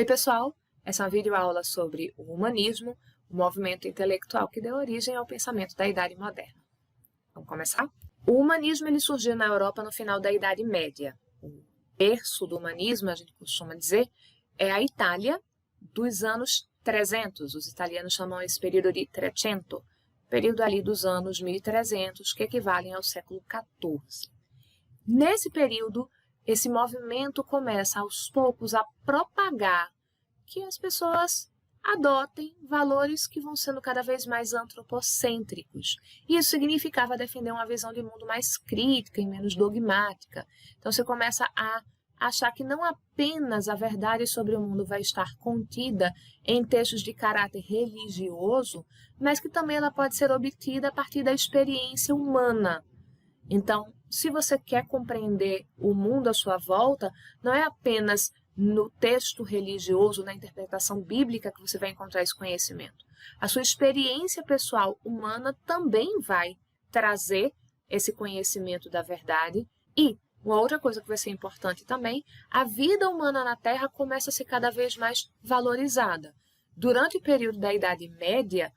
Oi pessoal, essa é uma videoaula sobre o humanismo, o movimento intelectual que deu origem ao pensamento da Idade Moderna. Vamos começar? O humanismo ele surgiu na Europa no final da Idade Média. O berço do humanismo, a gente costuma dizer, é a Itália dos anos 300. Os italianos chamam esse período de Trecento, período ali dos anos 1300, que equivalem ao século XIV. Nesse período, esse movimento começa aos poucos a propagar que as pessoas adotem valores que vão sendo cada vez mais antropocêntricos. Isso significava defender uma visão de mundo mais crítica e menos dogmática. Então você começa a achar que não apenas a verdade sobre o mundo vai estar contida em textos de caráter religioso, mas que também ela pode ser obtida a partir da experiência humana. Então, se você quer compreender o mundo à sua volta, não é apenas no texto religioso, na interpretação bíblica que você vai encontrar esse conhecimento. A sua experiência pessoal humana também vai trazer esse conhecimento da verdade. E, uma outra coisa que vai ser importante também, a vida humana na Terra começa a ser cada vez mais valorizada. Durante o período da Idade Média,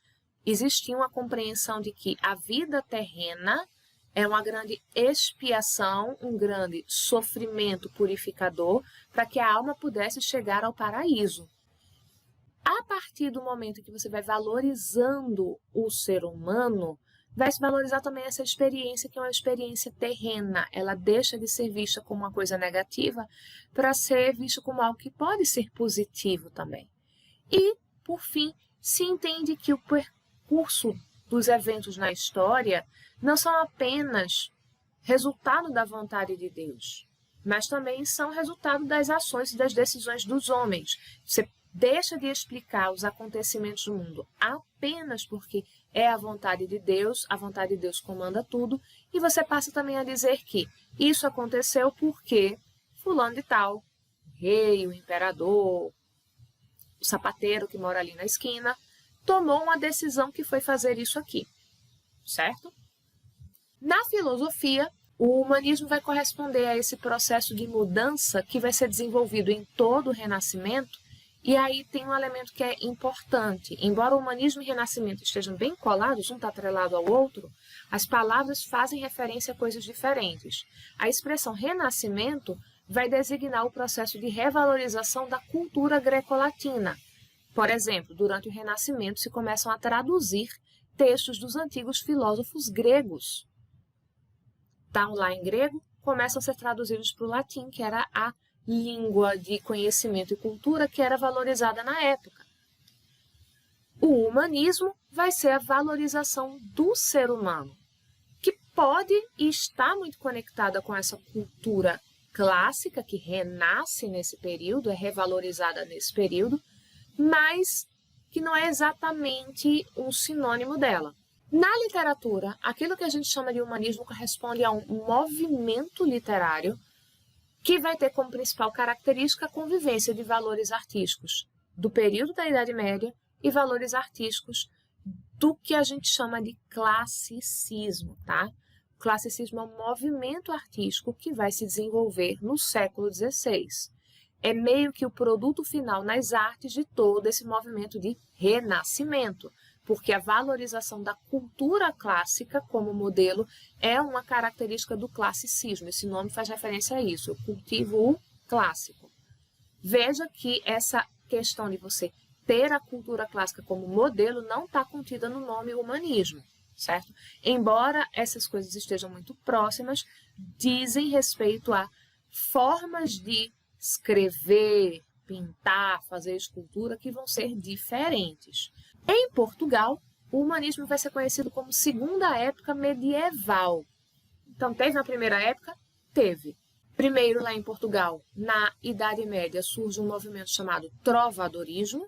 existia uma compreensão de que a vida terrena é uma grande expiação, um grande sofrimento purificador para que a alma pudesse chegar ao paraíso. A partir do momento que você vai valorizando o ser humano, vai se valorizar também essa experiência, que é uma experiência terrena. Ela deixa de ser vista como uma coisa negativa para ser vista como algo que pode ser positivo também. E, por fim, se entende que o percurso dos eventos na história não são apenas resultado da vontade de Deus, mas também são resultado das ações e das decisões dos homens. Você deixa de explicar os acontecimentos do mundo apenas porque é a vontade de Deus comanda tudo, e você passa também a dizer que isso aconteceu porque fulano de tal, o rei, o imperador, o sapateiro que mora ali na esquina, tomou uma decisão que foi fazer isso aqui, certo? Na filosofia, o humanismo vai corresponder a esse processo de mudança que vai ser desenvolvido em todo o Renascimento, e aí tem um elemento que é importante. Embora o humanismo e o Renascimento estejam bem colados, um está atrelado ao outro, as palavras fazem referência a coisas diferentes. A expressão Renascimento vai designar o processo de revalorização da cultura greco-latina. Por exemplo, durante o Renascimento se começam a traduzir textos dos antigos filósofos gregos. Estão lá em grego, começam a ser traduzidos para o latim, que era a língua de conhecimento e cultura que era valorizada na época. O humanismo vai ser a valorização do ser humano, que pode e está muito conectada com essa cultura clássica que renasce nesse período, é revalorizada nesse período, mas que não é exatamente um sinônimo dela. Na literatura, aquilo que a gente chama de humanismo corresponde a um movimento literário que vai ter como principal característica a convivência de valores artísticos do período da Idade Média e valores artísticos do que a gente chama de classicismo, tá? O classicismo é um movimento artístico que vai se desenvolver no século XVI. É meio que o produto final nas artes de todo esse movimento de renascimento, porque a valorização da cultura clássica como modelo é uma característica do classicismo. Esse nome faz referência a isso, eu cultivo o clássico. Veja que essa questão de você ter a cultura clássica como modelo não está contida no nome humanismo, certo? Embora essas coisas estejam muito próximas, dizem respeito a formas de escrever, pintar, fazer escultura que vão ser diferentes. Em Portugal, o humanismo vai ser conhecido como segunda época medieval. Então, teve na primeira época? Teve. Primeiro, lá em Portugal, na Idade Média, surge um movimento chamado trovadorismo,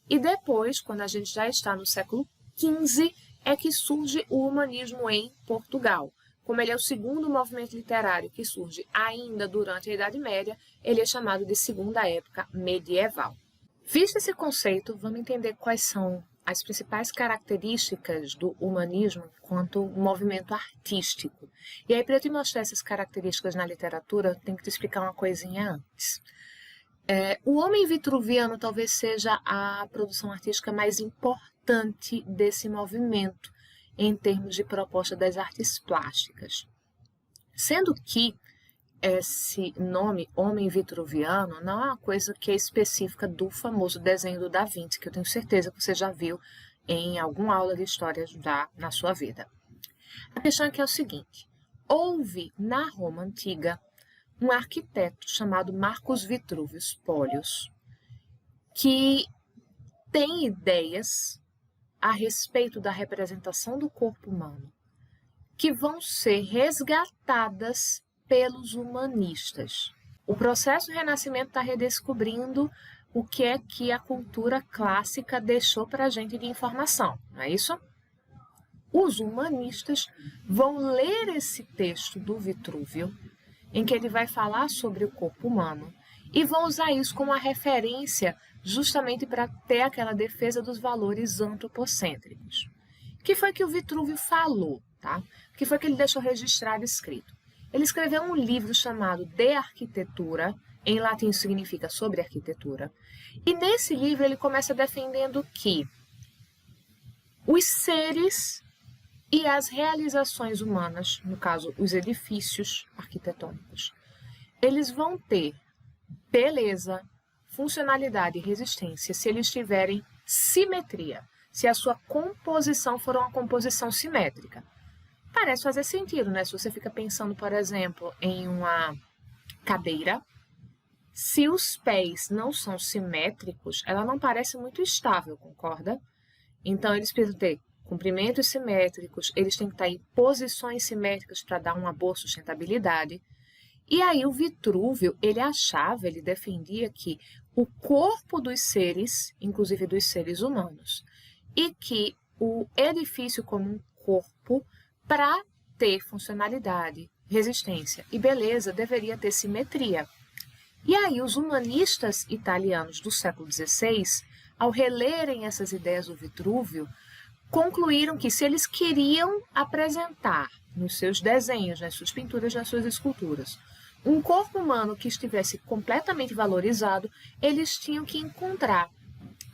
e depois, quando a gente já está no século XV, é que surge o humanismo em Portugal. Como ele é o segundo movimento literário que surge ainda durante a Idade Média, ele é chamado de segunda época medieval. Visto esse conceito, vamos entender quais são as principais características do humanismo quanto movimento artístico. E aí, para eu te mostrar essas características na literatura, eu tenho que te explicar uma coisinha antes. O Homem Vitruviano talvez seja a produção artística mais importante desse movimento, em termos de proposta das artes plásticas. Sendo que esse nome, Homem Vitruviano, não é uma coisa que é específica do famoso desenho do Da Vinci, que eu tenho certeza que você já viu em alguma aula de história já na sua vida. A questão aqui é o seguinte: houve na Roma Antiga um arquiteto chamado Marcus Vitruvius Polius, que tem ideias a respeito da representação do corpo humano que vão ser resgatadas pelos humanistas. O processo do Renascimento está redescobrindo o que é que a cultura clássica deixou para a gente de informação, não é isso? Os humanistas vão ler esse texto do Vitrúvio, em que ele vai falar sobre o corpo humano, e vão usar isso como uma referência justamente para ter aquela defesa dos valores antropocêntricos. O que foi que o Vitrúvio falou? Tá? O que foi que ele deixou registrado e escrito? Ele escreveu um livro chamado De Arquitetura, em latim significa sobre arquitetura, e nesse livro ele começa defendendo que os seres e as realizações humanas, no caso os edifícios arquitetônicos, eles vão ter beleza, funcionalidade e resistência se eles tiverem simetria, se a sua composição for uma composição simétrica. Parece fazer sentido, né? Se você fica pensando, por exemplo, em uma cadeira, se os pés não são simétricos, ela não parece muito estável, concorda? Então, eles precisam ter comprimentos simétricos, eles têm que estar em posições simétricas para dar uma boa sustentabilidade. E aí o Vitrúvio, ele defendia que o corpo dos seres, inclusive dos seres humanos, e que o edifício como um corpo, para ter funcionalidade, resistência e beleza, deveria ter simetria. E aí os humanistas italianos do século XVI, ao relerem essas ideias do Vitrúvio, concluíram que se eles queriam apresentar nos seus desenhos, nas suas pinturas, nas suas esculturas, um corpo humano que estivesse completamente valorizado, eles tinham que encontrar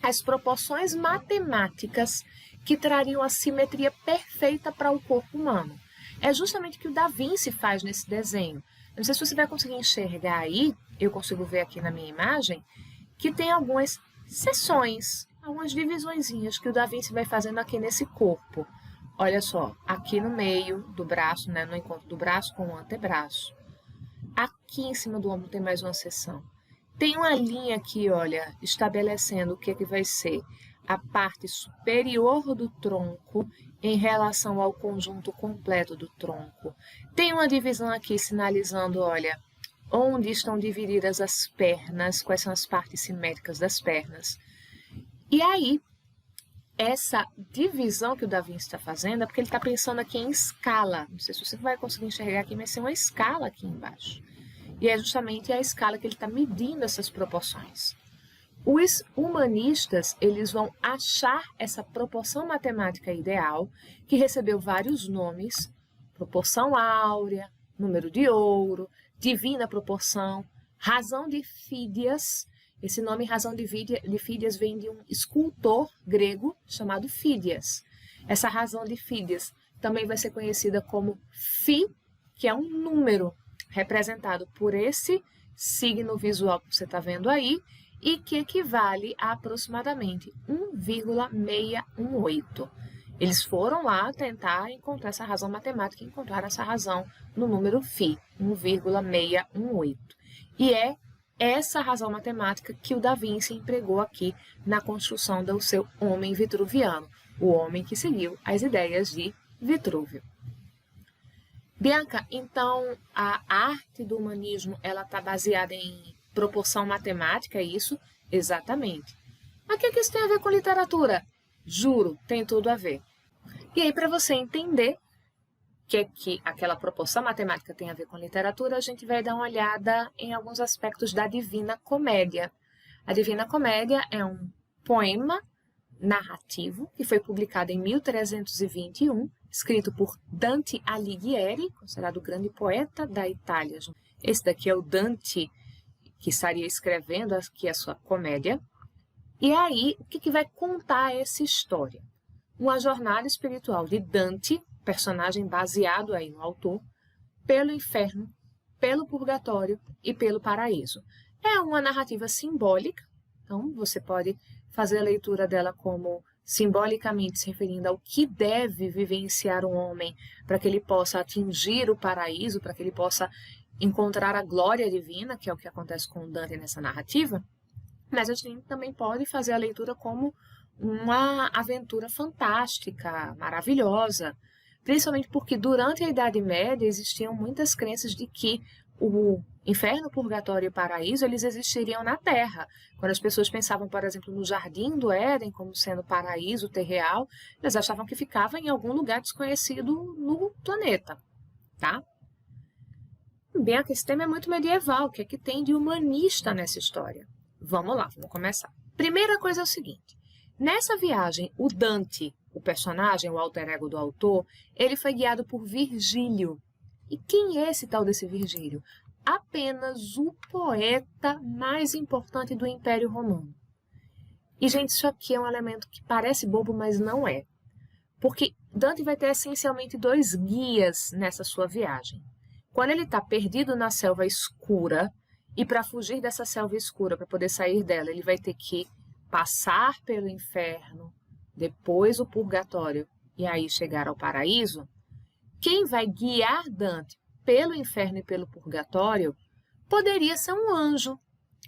as proporções matemáticas que trariam a simetria perfeita para o corpo humano. É justamente o que o Da Vinci faz nesse desenho. Não sei se você vai conseguir enxergar aí, eu consigo ver aqui na minha imagem, que tem algumas seções, algumas divisõezinhas que o Da Vinci vai fazendo aqui nesse corpo. Olha só, aqui no meio do braço, né, no encontro do braço com o antebraço. Aqui em cima do ombro tem mais uma seção. Tem uma linha aqui, olha, estabelecendo o que vai ser a parte superior do tronco em relação ao conjunto completo do tronco. Tem uma divisão aqui sinalizando, olha, onde estão divididas as pernas, quais são as partes simétricas das pernas. E aí, essa divisão que o Da Vinci está fazendo é porque ele está pensando aqui em escala. Não sei se você vai conseguir enxergar aqui, mas tem uma escala aqui embaixo. E é justamente a escala que ele está medindo essas proporções. Os humanistas, eles vão achar essa proporção matemática ideal, que recebeu vários nomes: proporção áurea, número de ouro, divina proporção, razão de Fídias. Esse nome razão de Fídias vem de um escultor grego chamado Fídias. Essa razão de Fídias também vai ser conhecida como Φ, que é um número representado por esse signo visual que você está vendo aí, e que equivale a aproximadamente 1,618. Eles foram lá tentar encontrar essa razão matemática e encontraram essa razão no número Φ, 1,618. E é essa razão matemática que o Da Vinci empregou aqui na construção do seu Homem Vitruviano, o homem que seguiu as ideias de Vitrúvio. Bianca, então a arte do humanismo ela está baseada em proporção matemática, é isso? Exatamente. Mas o que isso tem a ver com literatura? Juro, tem tudo a ver. E aí, para você entender que aquela proporção matemática tem a ver com literatura, a gente vai dar uma olhada em alguns aspectos da Divina Comédia. A Divina Comédia é um poema narrativo que foi publicado em 1321, escrito por Dante Alighieri, considerado o grande poeta da Itália. Esse daqui é o Dante que estaria escrevendo aqui a sua comédia. E aí, o que vai contar essa história? Uma jornada espiritual de Dante, personagem baseado aí no autor, pelo inferno, pelo purgatório e pelo paraíso. É uma narrativa simbólica, então você pode fazer a leitura dela como simbolicamente se referindo ao que deve vivenciar um homem para que ele possa atingir o paraíso, para que ele possa encontrar a glória divina, que é o que acontece com Dante nessa narrativa. Mas a gente também pode fazer a leitura como uma aventura fantástica, maravilhosa, principalmente porque durante a Idade Média existiam muitas crenças de que o inferno, o purgatório e o paraíso, eles existiriam na Terra. Quando as pessoas pensavam, por exemplo, no Jardim do Éden como sendo paraíso terreal, elas achavam que ficava em algum lugar desconhecido no planeta, tá? Bem, esse tema é muito medieval. O que é que tem de humanista nessa história? Vamos lá, vamos começar. Primeira coisa é o seguinte. Nessa viagem, o Dante, o personagem, o alter ego do autor, ele foi guiado por Virgílio. E quem é esse tal desse Virgílio? Apenas o poeta mais importante do Império Romano. E, gente, isso aqui é um elemento que parece bobo, mas não é. Porque Dante vai ter essencialmente dois guias nessa sua viagem. Quando ele está perdido na selva escura, e para fugir dessa selva escura, para poder sair dela, ele vai ter que passar pelo inferno, depois o purgatório, e aí chegar ao paraíso. Quem vai guiar Dante pelo inferno e pelo purgatório poderia ser um anjo.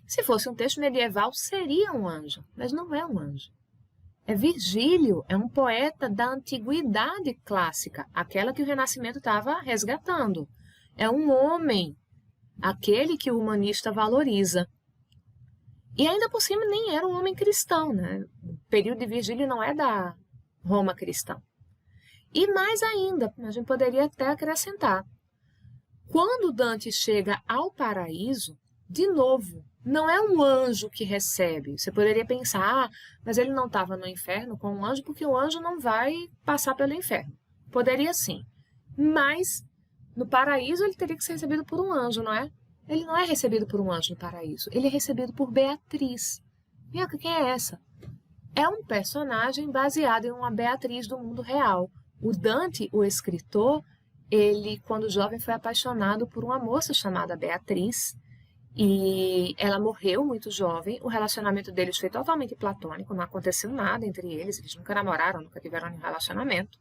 Se fosse um texto medieval, seria um anjo, mas não é um anjo. É Virgílio, é um poeta da antiguidade clássica, aquela que o Renascimento estava resgatando. É um homem, aquele que o humanista valoriza. E ainda por cima nem era um homem cristão, né? O período de Virgílio não é da Roma cristã. E mais ainda, a gente poderia até acrescentar, quando Dante chega ao paraíso, de novo, não é um anjo que recebe. Você poderia pensar, mas ele não estava no inferno com um anjo, porque o anjo não vai passar pelo inferno. Poderia sim, mas no paraíso ele teria que ser recebido por um anjo, não é? Ele não é recebido por um anjo no paraíso, ele é recebido por Beatriz. E quem é essa? É um personagem baseado em uma Beatriz do mundo real. O Dante, o escritor, ele, quando jovem, foi apaixonado por uma moça chamada Beatriz, e ela morreu muito jovem. O relacionamento deles foi totalmente platônico, não aconteceu nada entre eles nunca namoraram, nunca tiveram nenhum relacionamento.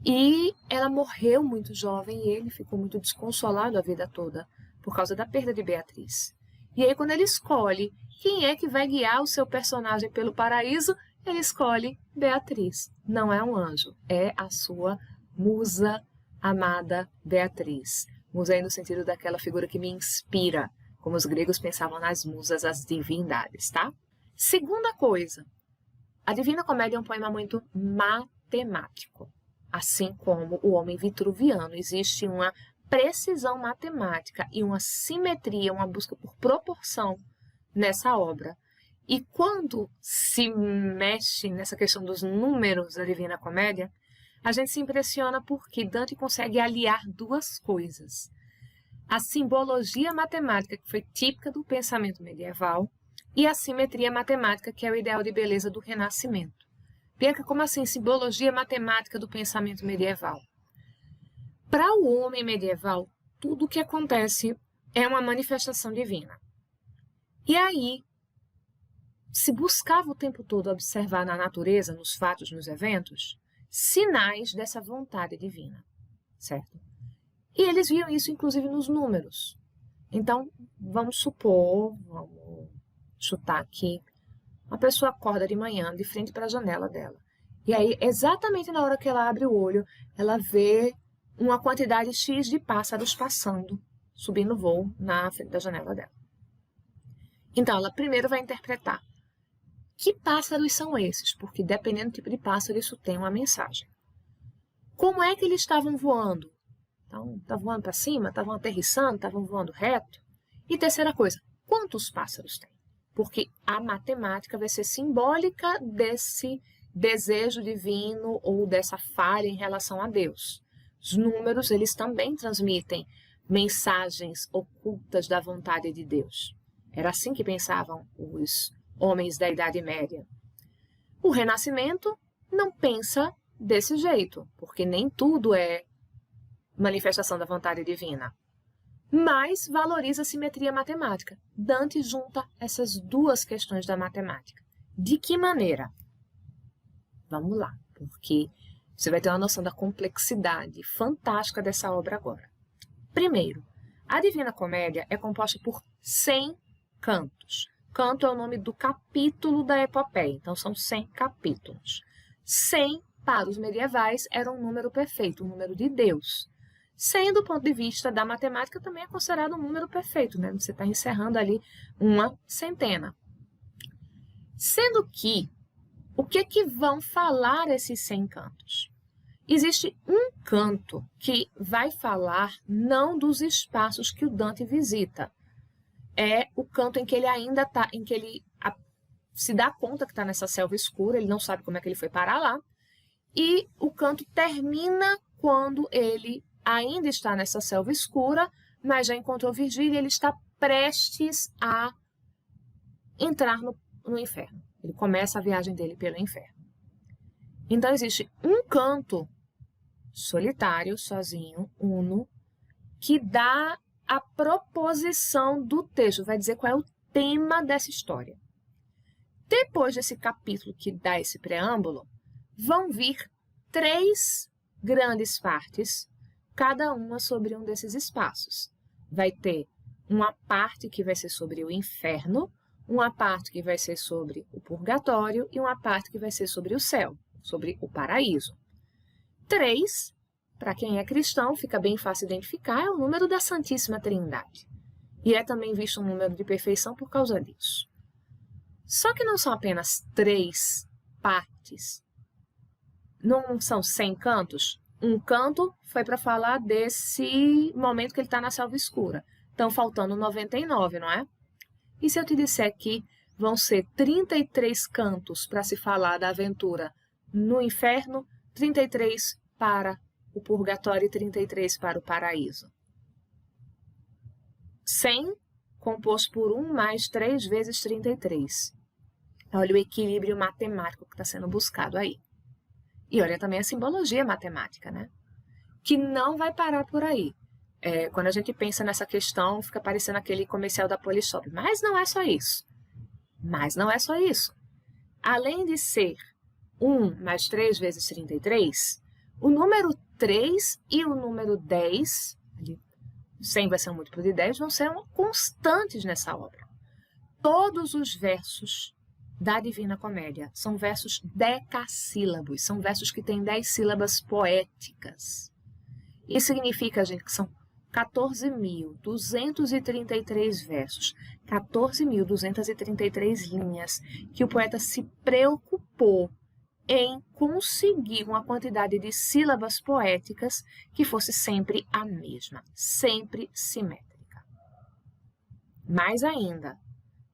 E ela morreu muito jovem e ele ficou muito desconsolado a vida toda por causa da perda de Beatriz. E aí, quando ele escolhe quem é que vai guiar o seu personagem pelo paraíso, ele escolhe Beatriz. Não é um anjo, é a sua musa amada Beatriz. Musa aí no sentido daquela figura que me inspira, como os gregos pensavam nas musas, as divindades, tá? Segunda coisa, a Divina Comédia é um poema muito matemático. Assim como o Homem Vitruviano, existe uma precisão matemática e uma simetria, uma busca por proporção nessa obra. E quando se mexe nessa questão dos números da Divina Comédia, a gente se impressiona porque Dante consegue aliar duas coisas. A simbologia matemática, que foi típica do pensamento medieval, e a simetria matemática, que é o ideal de beleza do Renascimento. Bianca, como assim simbologia matemática do pensamento medieval? Para o homem medieval, tudo o que acontece é uma manifestação divina. E aí, se buscava o tempo todo observar na natureza, nos fatos, nos eventos, sinais dessa vontade divina, certo? E eles viam isso, inclusive, nos números. Então, vamos supor, vamos chutar aqui, uma pessoa acorda de manhã de frente para a janela dela. E aí, exatamente na hora que ela abre o olho, ela vê uma quantidade X de pássaros passando, subindo voo na frente da janela dela. Então, ela primeiro vai interpretar que pássaros são esses, porque dependendo do tipo de pássaro, isso tem uma mensagem. Como é que eles estavam voando? Então, estavam voando para cima, estavam aterrissando, estavam voando reto? E terceira coisa, quantos pássaros tem? Porque a matemática vai ser simbólica desse desejo divino ou dessa falha em relação a Deus. Os números, eles também transmitem mensagens ocultas da vontade de Deus. Era assim que pensavam os homens da Idade Média. O Renascimento não pensa desse jeito, porque nem tudo é manifestação da vontade divina, mas valoriza a simetria matemática. Dante junta essas duas questões da matemática. De que maneira? Vamos lá, porque você vai ter uma noção da complexidade fantástica dessa obra agora. Primeiro, a Divina Comédia é composta por 100 cantos. Canto é o nome do capítulo da epopeia, então são 100 capítulos. 100, para os medievais, era um número perfeito, um número de Deus. 100, do ponto de vista da matemática, também é considerado um número perfeito, né? Você está encerrando ali uma centena. Sendo que, o que vão falar esses 100 cantos? Existe um canto que vai falar não dos espaços que o Dante visita. É o canto em que ele ainda está, em que ele se dá conta que está nessa selva escura, ele não sabe como é que ele foi parar lá, e o canto termina quando ele ainda está nessa selva escura, mas já encontrou Virgílio e ele está prestes a entrar no inferno. Ele começa a viagem dele pelo inferno. Então existe um canto solitário, sozinho, uno, que dá a proposição do texto, vai dizer qual é o tema dessa história. Depois desse capítulo que dá esse preâmbulo, vão vir 3 grandes partes, cada uma sobre um desses espaços. Vai ter uma parte que vai ser sobre o inferno, uma parte que vai ser sobre o purgatório e uma parte que vai ser sobre o céu, sobre o paraíso. 3, para quem é cristão, fica bem fácil identificar, é o número da Santíssima Trindade. E é também visto um número de perfeição por causa disso. Só que não são apenas 3 partes. Não são 100 cantos. Um canto foi para falar desse momento que ele está na selva escura. Estão faltando 99, não é? E se eu te disser que vão ser 33 cantos para se falar da aventura no inferno, 33 para o purgatório e 33 para o paraíso? 100 composto por 1 mais 3 vezes 33. Olha o equilíbrio matemático que está sendo buscado aí. E olha também a simbologia matemática, né? Que não vai parar por aí. Quando a gente pensa nessa questão, fica parecendo aquele comercial da Polishop. Mas não é só isso. Além de ser 1 mais 3 vezes 33, o número 3 e o número 10, 100 vai ser um múltiplo de 10, vão ser constantes nessa obra. Todos os versos da Divina Comédia são versos decassílabos, são versos que têm 10 sílabas poéticas. Isso significa, gente, que são 14.233 versos, 14.233 linhas, que o poeta se preocupou em conseguir uma quantidade de sílabas poéticas que fosse sempre a mesma, sempre simétrica. Mais ainda,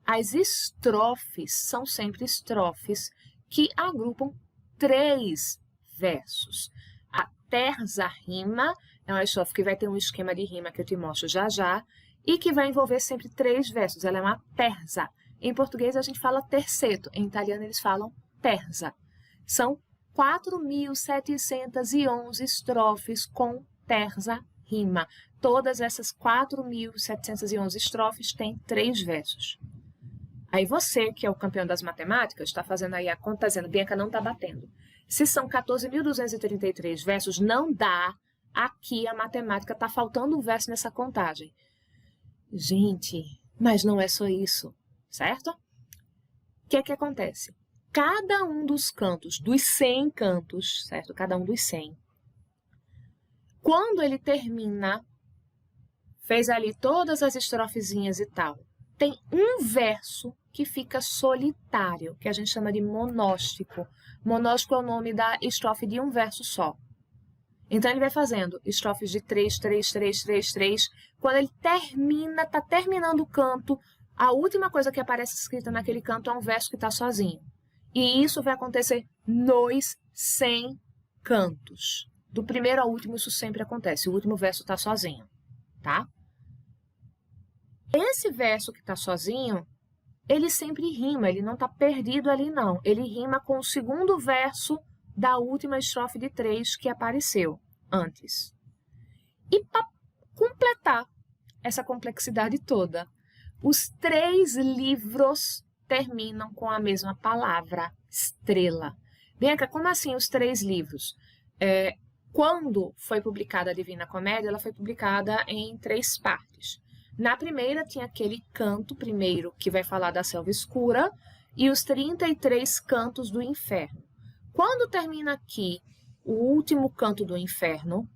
as estrofes são sempre estrofes que agrupam 3 versos. A terza rima é uma estrofe que vai ter um esquema de rima que eu te mostro já já e que vai envolver sempre 3 versos. Ela é uma terza. Em português a gente fala terceto, em italiano eles falam terza. São 4.711 estrofes com terza rima. Todas essas 4.711 estrofes têm 3 versos. Aí você, que é o campeão das matemáticas, está fazendo aí a conta, dizendo, Bianca, não está batendo. Se são 14.233 versos, não dá. Aqui a matemática está faltando um verso nessa contagem. Gente, mas não é só isso, certo? O que é que acontece? Cada um dos cantos, dos 100 cantos, certo? Cada um dos 100. Quando ele termina, fez ali todas as estrofezinhas e tal, tem um verso que fica solitário, que a gente chama de monóstico. Monóstico é o nome da estrofe de um verso só. Então ele vai fazendo estrofes de 3, 3, 3, 3, 3. Quando ele termina, está terminando o canto, a última coisa que aparece escrita naquele canto é um verso que está sozinho. E isso vai acontecer nos 100 cantos. Do primeiro ao último, isso sempre acontece. O último verso está sozinho, tá? Esse verso que está sozinho, ele sempre rima, ele não está perdido ali não. Ele rima com o segundo verso da última estrofe de 3 que apareceu antes. E para completar essa complexidade toda, os 3 livros terminam com a mesma palavra, estrela. Bianca, como assim os 3 livros? Quando foi publicada a Divina Comédia, ela foi publicada em 3 partes. Na primeira tinha aquele canto primeiro que vai falar da selva escura e os 33 cantos do inferno. Quando termina aqui o último canto do inferno,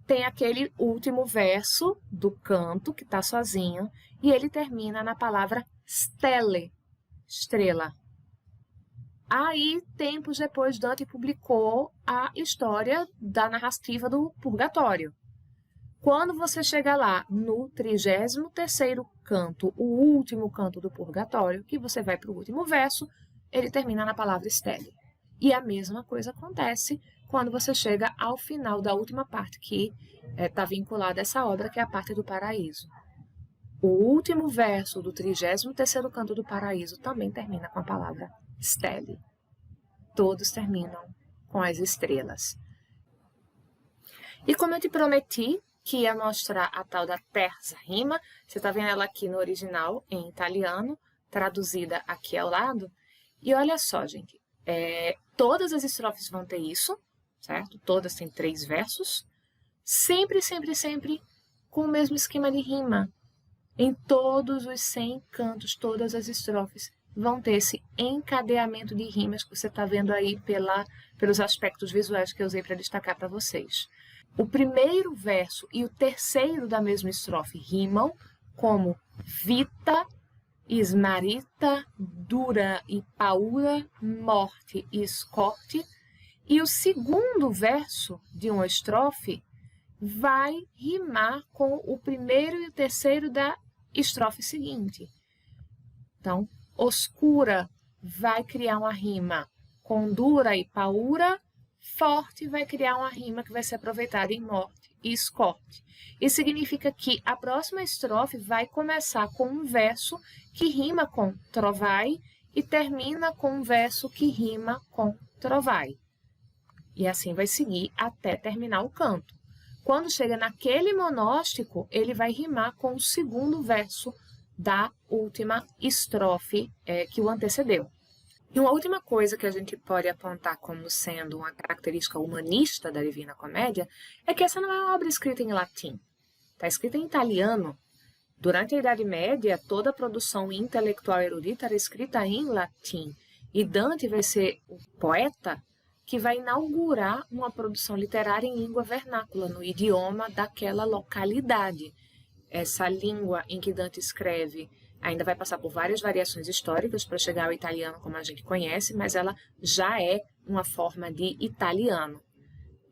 tem aquele último verso do canto que está sozinho e ele termina na palavra stele, estrela. Aí, tempos depois, Dante publicou a história da narrativa do Purgatório. Quando você chega lá no 33º canto, o último canto do Purgatório, que você vai para o último verso, ele termina na palavra stele. E a mesma coisa acontece quando você chega ao final da última parte, que está vinculada a essa obra, que é a parte do paraíso. O último verso do 33º canto do paraíso também termina com a palavra stele. Todos terminam com as estrelas. E como eu te prometi que ia mostrar a tal da terza rima, você está vendo ela aqui no original, em italiano, traduzida aqui ao lado. E olha só, gente, todas as estrofes vão ter isso, certo? Todas têm 3 versos, sempre, sempre, sempre com o mesmo esquema de rima. Em todos os 100 cantos, todas as estrofes vão ter esse encadeamento de rimas que você está vendo aí pelos aspectos visuais que eu usei para destacar para vocês. O primeiro verso e o terceiro da mesma estrofe rimam como vita, esmarita, dura e paura, morte e escorte. E o segundo verso de uma estrofe vai rimar com o primeiro e o terceiro da estrofe seguinte. Então, oscura vai criar uma rima com dura e paura, forte vai criar uma rima que vai ser aproveitada em morte e escorte. Isso significa que a próxima estrofe vai começar com um verso que rima com trovai e termina com um verso que rima com trovai. E assim vai seguir até terminar o canto. Quando chega naquele monóstico, ele vai rimar com o segundo verso da última estrofe que o antecedeu. E uma última coisa que a gente pode apontar como sendo uma característica humanista da Divina Comédia é que essa não é uma obra escrita em latim. Está escrita em italiano. Durante a Idade Média, toda a produção intelectual erudita era escrita em latim. E Dante vai ser o poeta que vai inaugurar uma produção literária em língua vernácula, no idioma daquela localidade. Essa língua em que Dante escreve ainda vai passar por várias variações históricas para chegar ao italiano como a gente conhece, mas ela já é uma forma de italiano.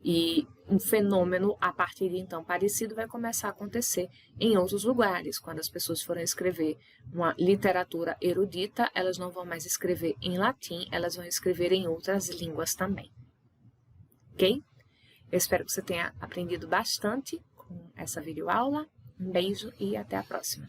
E um fenômeno, a partir de então parecido, vai começar a acontecer em outros lugares. Quando as pessoas forem escrever uma literatura erudita, elas não vão mais escrever em latim, elas vão escrever em outras línguas também. Ok? Eu espero que você tenha aprendido bastante com essa videoaula. Um beijo e até a próxima.